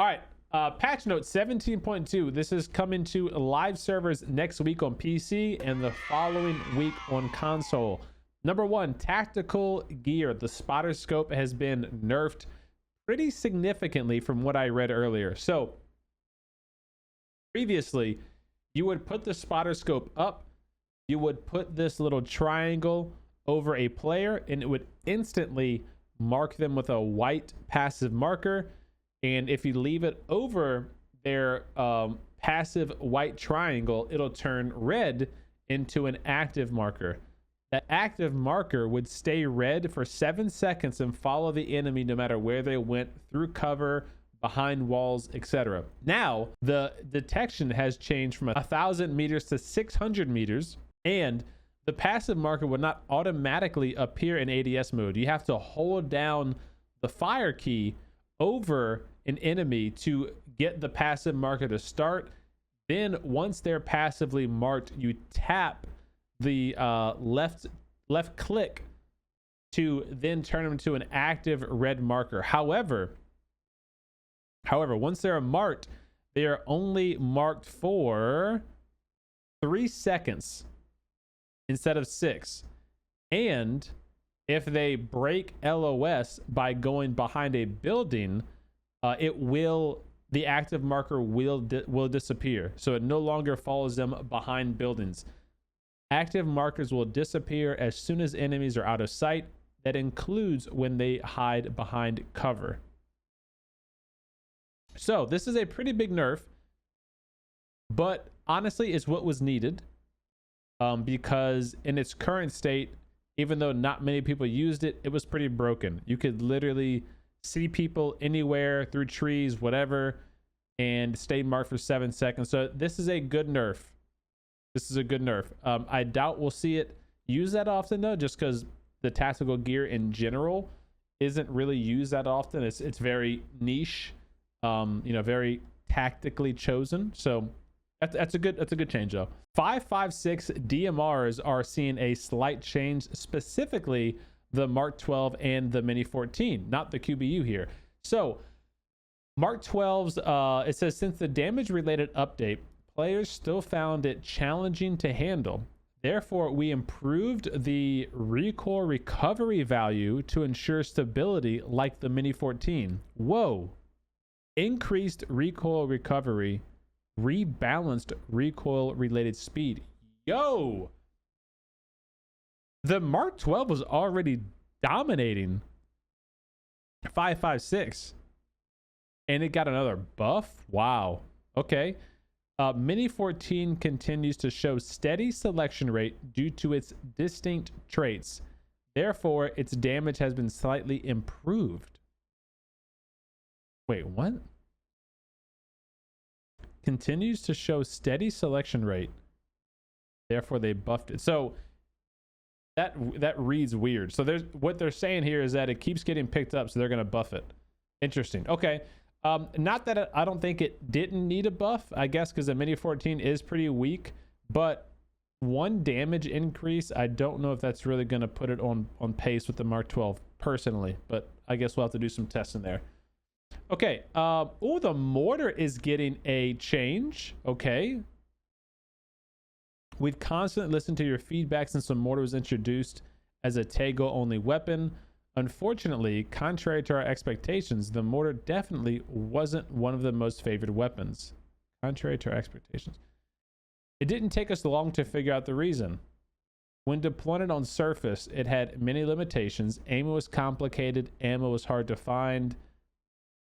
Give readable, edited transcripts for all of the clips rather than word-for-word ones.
All right. Patch note 17.2. This is coming to live servers next week on PC and the following week on console. Number one, tactical gear. The spotter scope has been nerfed pretty significantly from what I read earlier. So previously, you would put the spotter scope up, you would put this little triangle over a player, and it would instantly mark them with a white passive marker. And if you leave it over their passive white triangle, it'll turn red into an active marker. That active marker would stay red for 7 seconds and follow the enemy no matter where they went, through cover, behind walls, etc. Now, the detection has changed from 1,000 meters to 600 meters, and the passive marker would not automatically appear in ADS mode. You have to hold down the fire key over an enemy to get the passive marker to start. Then once they're passively marked, you tap the left click to then turn them to an active red marker. However, once they're marked, they are only marked for 3 seconds instead of 6. And if they break LOS by going behind a building, the active marker will disappear. So it no longer follows them behind buildings. Active markers will disappear as soon as enemies are out of sight. That includes when they hide behind cover. So this is a pretty big nerf, but honestly it's what was needed, because in its current state, even though not many people used it, it was pretty broken. You could literally see people anywhere, through trees, whatever, and stay marked for 7 seconds. So this is a good nerf. This is a good nerf. I doubt we'll see it used that often though, just because the tactical gear in general isn't really used that often. It's very niche, very tactically chosen. So that's a good change though. 5.56 DMRs are seeing a slight change, specifically the Mark 12 and the Mini 14, not the QBU here. So Mark 12s, it says, since the damage related update, players still found it challenging to handle. Therefore, we improved the recoil recovery value to ensure stability like the Mini 14. Whoa. Increased recoil recovery, rebalanced recoil related speed. Yo! The Mark 12 was already dominating 5.56, and it got another buff. Wow. Okay. Mini 14 continues to show steady selection rate due to its distinct traits. Therefore, its damage has been slightly improved. Wait, what? Continues to show steady selection rate. Therefore, they buffed it. So that reads weird. So what they're saying here is that it keeps getting picked up, so they're going to buff it. Interesting. Okay. Not that I don't think it didn't need a buff, I guess, because the Mini 14 is pretty weak, but 1 damage increase, I don't know if that's really going to put it on pace with the Mark 12 personally, but I guess we'll have to do some testing there. Okay. Oh, the mortar is getting a change. Okay. We've constantly listened to your feedback since the mortar was introduced as a Tego only weapon. Unfortunately, contrary to our expectations, the mortar definitely wasn't one of the most favored weapons. Contrary to our expectations. It didn't take us long to figure out the reason. When deploying it on surface, it had many limitations. Aiming was complicated, ammo was hard to find.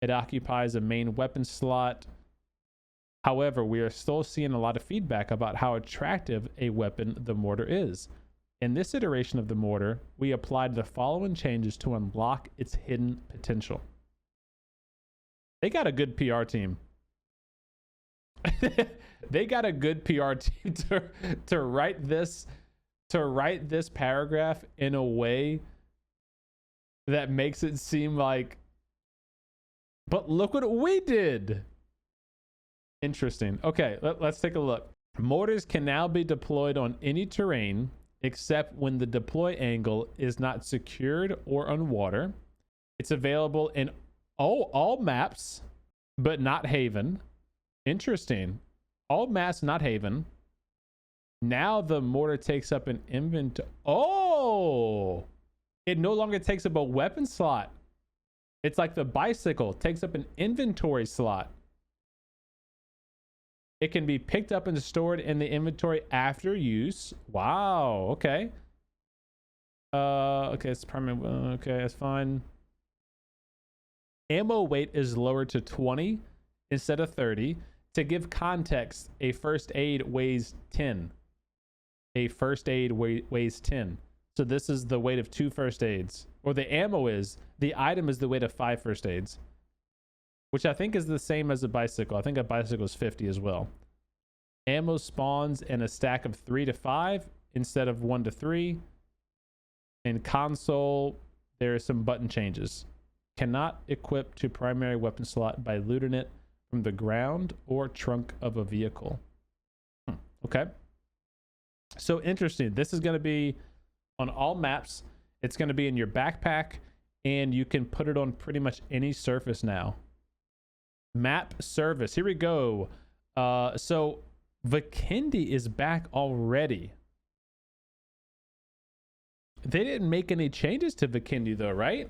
It occupies a main weapon slot. However, we are still seeing a lot of feedback about how attractive a weapon the mortar is. In this iteration of the mortar, we applied the following changes to unlock its hidden potential. They got a good PR team. They got a good PR team to write this paragraph in a way that makes it seem like, but look what we did. Interesting. Okay, let's take a look. Mortars can now be deployed on any terrain except when the deploy angle is not secured or on water. It's available in all maps but not Haven. Interesting. All mass, not Haven. Now the mortar takes up an inventory. Oh, it no longer takes up a weapon slot. It's like the bicycle takes up an inventory slot. It can be picked up and stored in the inventory after use. Wow. Okay. Okay, it's permanent. Okay, that's fine. Ammo weight is lowered to 20 instead of 30. To give context, a first aid weighs 10. A first aid weighs 10. So this is the weight of 2 first aids. Or the ammo is. The item is the weight of 5 first aids. Which I think is the same as a bicycle. I think a bicycle is 50 as well. Ammo spawns in a stack of 3 to 5 instead of 1 to 3. In console, there are some button changes. Cannot equip to primary weapon slot by looting it from the ground or trunk of a vehicle. Okay. So interesting. This is going to be on all maps. It's going to be in your backpack, and you can put it on pretty much any surface now. Map service. Here we go. So Vikendi is back already. They didn't make any changes to Vikendi though, right?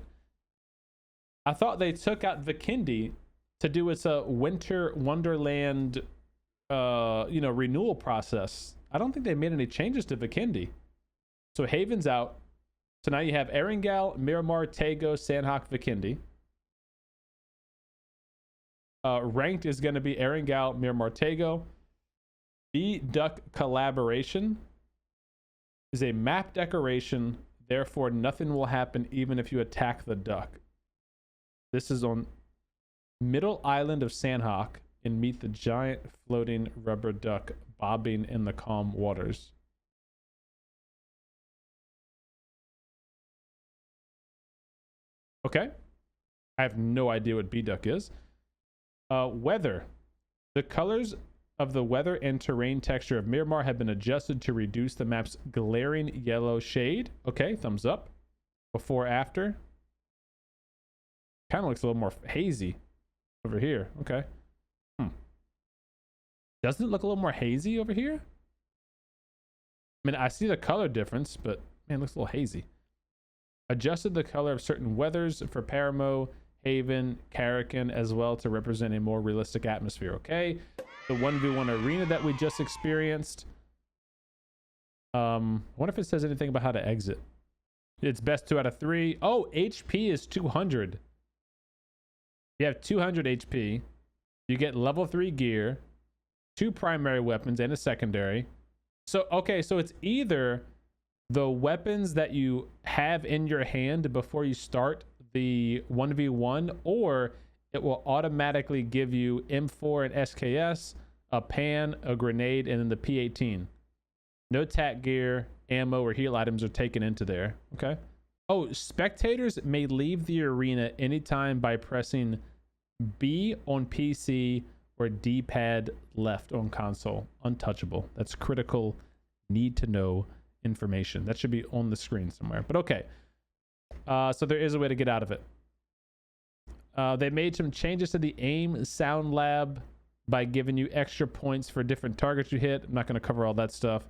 I thought they took out Vikendi to do its Winter Wonderland renewal process. I don't think they made any changes to Vikendi. So Haven's out. So now you have Erangel, Miramar, Tego, Sanhok, Vikendi. Ranked is going to be Erangel, Miramar, Tego. B-Duck Collaboration is a map decoration. Therefore, nothing will happen even if you attack the duck. This is on Middle Island of Sanhok, and meet the giant floating rubber duck bobbing in the calm waters. Okay. I have no idea what B-Duck is. Weather. The colors of the weather and terrain texture of Miramar have been adjusted to reduce the map's glaring yellow shade. Okay, thumbs up. Before, after. Kind of looks a little more hazy over here. Okay. Doesn't it look a little more hazy over here? I mean, I see the color difference, but man, it looks a little hazy. Adjusted the color of certain weathers for Paramo, Haven, Karakin as well to represent a more realistic atmosphere. Okay. The 1v1 arena that we just experienced. I wonder if it says anything about how to exit. It's best 2 out of 3. Oh, HP is 200. You have 200 HP. You get level 3 gear, 2 primary weapons and a secondary. So, okay, so it's either the weapons that you have in your hand before you start the 1v1, or it will automatically give you M4 and SKS, a pan, a grenade, and then the P18. No tac gear, ammo, or heal items are taken into there. Okay. Oh, spectators may leave the arena anytime by pressing B on PC or D-pad left on console. Untouchable. That's critical, need to know information. That should be on the screen somewhere. But okay. So there is a way to get out of it. They made some changes to the aim sound lab by giving you extra points for different targets you hit. I'm not going to cover all that stuff.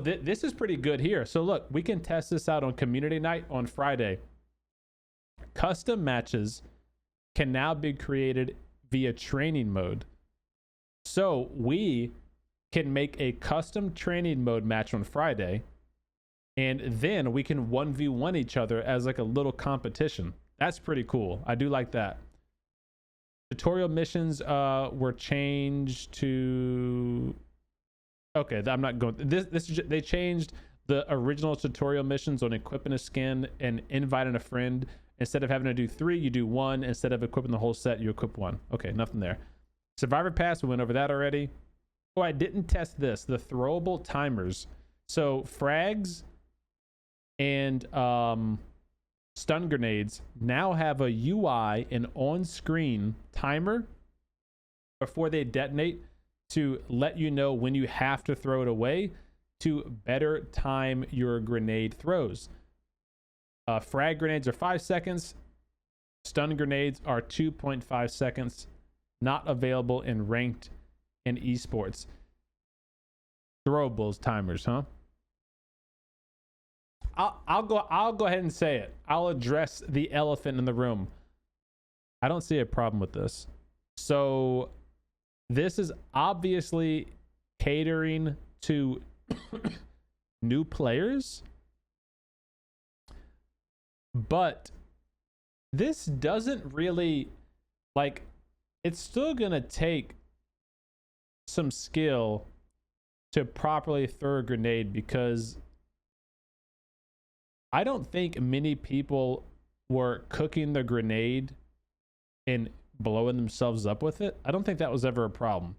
This is pretty good here. So look, we can test this out on community night on Friday. Custom matches can now be created via training mode. So we can make a custom training mode match on Friday, and then we can 1v1 each other as like a little competition. That's pretty cool. I do like that. Tutorial missions were changed to... Okay, I'm not going... They changed the original tutorial missions on equipping a skin and inviting a friend. Instead of having to do 3, you do 1. Instead of equipping the whole set, you equip 1. Okay, nothing there. Survivor Pass, we went over that already. Oh, I didn't test this. The Throwable Timers. So frags and stun grenades now have a UI and on-screen timer before they detonate to let you know when you have to throw it away to better time your grenade throws. Frag grenades are 5 seconds. Stun grenades are 2.5 seconds. Not available in ranked and esports. Throwable timers, huh? I'll go ahead and say it. I'll address the elephant in the room. I don't see a problem with this. So this is obviously catering to new players, but this doesn't really, like, it's still gonna take some skill to properly throw a grenade, because I don't think many people were cooking the grenade and blowing themselves up with it. I don't think that was ever a problem.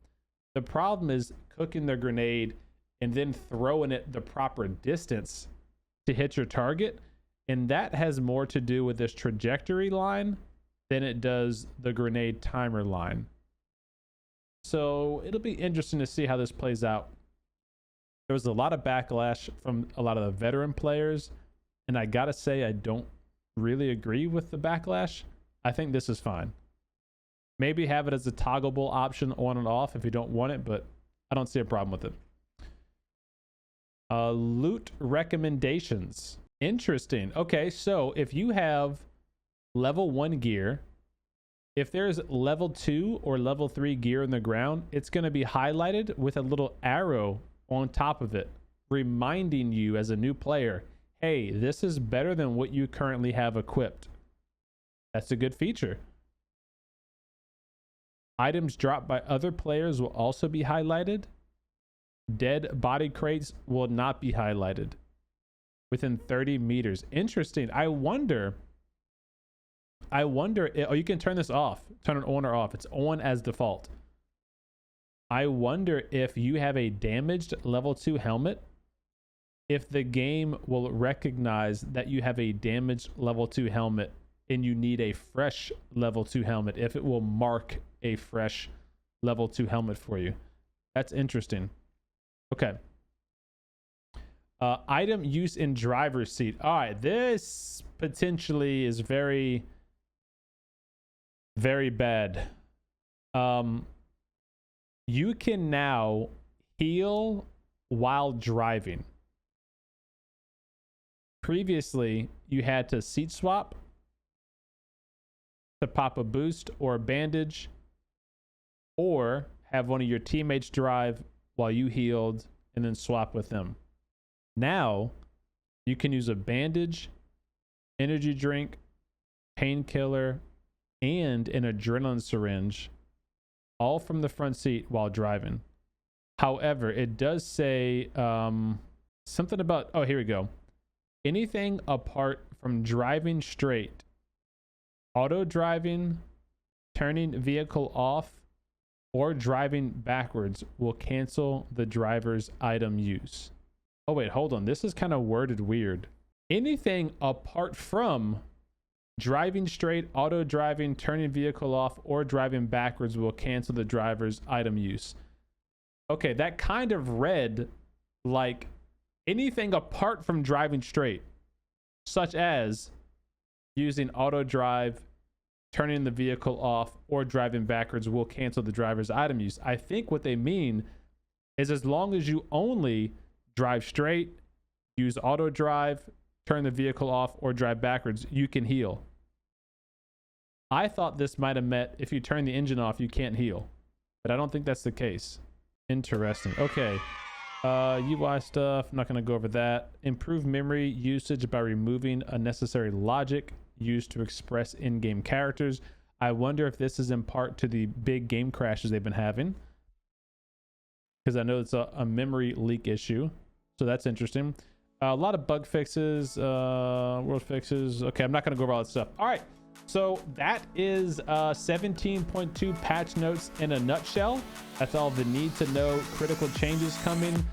The problem is cooking the grenade and then throwing it the proper distance to hit your target. And that has more to do with this trajectory line than it does the grenade timer line. So it'll be interesting to see how this plays out. There was a lot of backlash from a lot of the veteran players, and I gotta say, I don't really agree with the backlash. I think this is fine. Maybe have it as a toggleable option on and off if you don't want it, but I don't see a problem with it. Loot recommendations. Interesting. Okay, so if you have level 1 gear, if there's level 2 or level 3 gear in the ground, it's going to be highlighted with a little arrow on top of it, reminding you as a new player, hey, this is better than what you currently have equipped. That's a good feature. Items dropped by other players will also be highlighted. Dead body crates will not be highlighted within 30 meters. Interesting. I wonder, oh, you can turn this off, turn it on or off. It's on as default. I wonder if you have a damaged level 2 helmet, if the game will recognize that you have a damaged level 2 helmet and you need a fresh level 2 helmet, if it will mark a fresh level 2 helmet for you. That's interesting. Okay. Item use in driver's seat. All right, this potentially is very, very bad. You can now heal while driving. Previously, you had to seat swap to pop a boost or a bandage, or have one of your teammates drive while you healed and then swap with them. Now, you can use a bandage, energy drink, painkiller, and an adrenaline syringe, all from the front seat while driving. However, it does say something about, oh, here we go. Anything apart from driving straight, auto driving, turning vehicle off, or driving backwards will cancel the driver's item use. Oh, wait, hold on. This is kind of worded weird. Anything apart from driving straight, auto driving, turning vehicle off, or driving backwards will cancel the driver's item use. Okay, that kind of read like anything apart from driving straight, such as using auto drive, turning the vehicle off, or driving backwards will cancel the driver's item use. I think what they mean is as long as you only drive straight, use auto drive, turn the vehicle off, or drive backwards, you can heal. I thought this might have meant if you turn the engine off, you can't heal, but I don't think that's the case. Interesting. Okay. UI stuff, I'm not going to go over that. Improve memory usage by removing unnecessary logic used to express in-game characters. I wonder if this is in part to the big game crashes they've been having, because I know it's a memory leak issue. So that's interesting. A lot of bug fixes, world fixes. Okay, I'm not going to go over all that stuff. All right. So that is 17.2 patch notes in a nutshell. That's all the need to know critical changes coming.